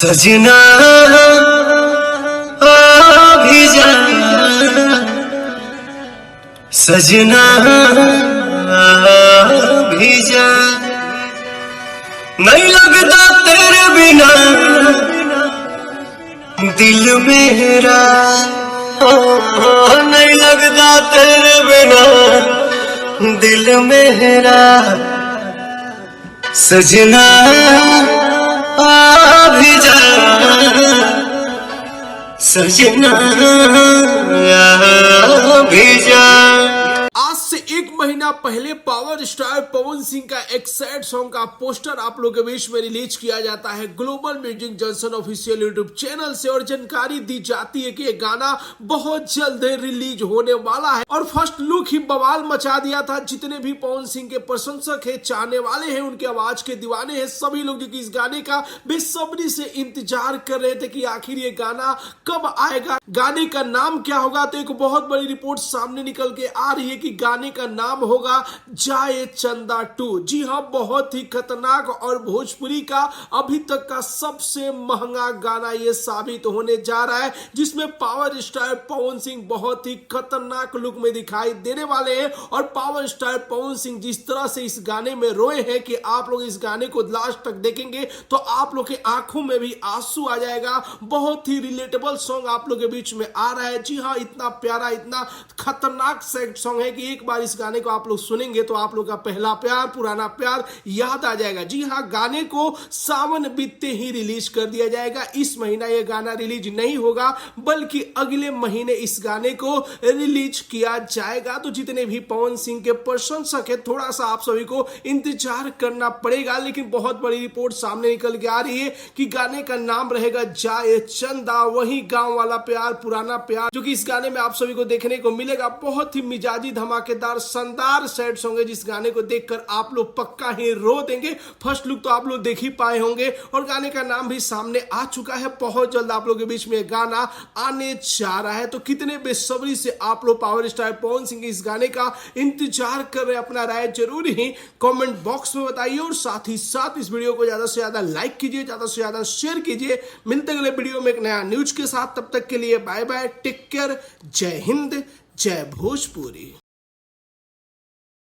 सजना आ भी जा, सजना आ भी जा, नहीं लगता तेरे बिना दिल मेरा, नहीं लगता तेरे बिना दिल मेरा। सजना आ भी जा, सजना आ भी जा। आज से एक महीना पहले पावर स्टार पवन सिंह का एक सैड सॉन्ग का पोस्टर आप लोगों के बीच में रिलीज किया जाता है global music junction official YouTube channel से, और जानकारी दी जाती है कि ये गाना बहुत जल्द रिलीज होने वाला है। और फर्स्ट लुक ही बवाल मचा दिया था। जितने भी पवन सिंह के प्रशंसक है, चाहने वाले हैं, उनके आवाज के दीवाने हैं, सभी लोग जो कि इस गाने का बेसब्री से इंतजार कर रहे थे कि आखिर ये गाना कब आएगा, गाने का नाम क्या होगा। तो एक बहुत बड़ी रिपोर्ट सामने निकल के आ रही है कि गाने का नाम होगा जाए चंदा 2। जी हां, बहुत ही खतरनाक और भोजपुरी का अभी तक का सबसे महंगा गाना ये साबित होने जा रहा है, जिसमें पावर स्टार पवन सिंह बहुत ही खतरनाक लुक में दिखाई देने वाले हैं। और पावर स्टार पवन सिंह जिस तरह से इस गाने में रोए हैं कि आप लोग इस गाने को लास्ट तक देखेंगे तो आप लोग के आंखों में भी आंसू आ जाएगा। बहुत ही रिलेटेबल सॉन्ग आप लोग के बीच में आ रहा है। जी हां, इतना प्यारा, इतना खतरनाक सैड सॉन्ग है कि एक बार इस गाने को आप लोग सुनेंगे तो आप लोग का पहला प्यार, पुराना प्यार याद आ जाएगा। जी हां, गाने को सावन बीतते ही रिलीज कर दिया जाएगा। इस महीना यह गाना रिलीज नहीं होगा, बल्कि अगले महीने इस गाने को रिलीज किया जाएगा। तो जितने भी पवन सिंह के प्रशंसक है, थोड़ा सा आप सभी को इंतजार करना पड़ेगा। लेकिन बहुत बड़ी रिपोर्ट सामने निकल के आ रही है कि गाने का नाम रहेगा जाए चंदा, वही गांव वाला प्यार, पुराना प्यार, जो कि इस गाने में आप सभी को देखने को मिलेगा। बहुत ही मिजाजी, धमाकेदार, शानदार सैड सॉन्ग है, जिस गाने को देखकर आप लोग पक्का ही रो देंगे। फर्स्ट लुक तो आप लोग देख ही पाए होंगे और गाने का नाम भी सामने आ चुका है। बहुत जल्द आप लोगों के बीच में गाना आने जा रहा है। तो कितने बेसब्री से आप लोग पावर स्टार पवन सिंह के इस गाने का इंतजार कर रहे हैं, अपना राय जरूर ही कमेंट बॉक्स में बताइए। और साथ ही साथ इस वीडियो को ज्यादा से ज्यादा लाइक कीजिए, ज्यादा से ज्यादा शेयर कीजिए। मिलते अगले वीडियो में एक नया न्यूज के साथ, तब तक के लिए बाय बाय, टेक केयर, जय हिंद, जय भोजपुरी।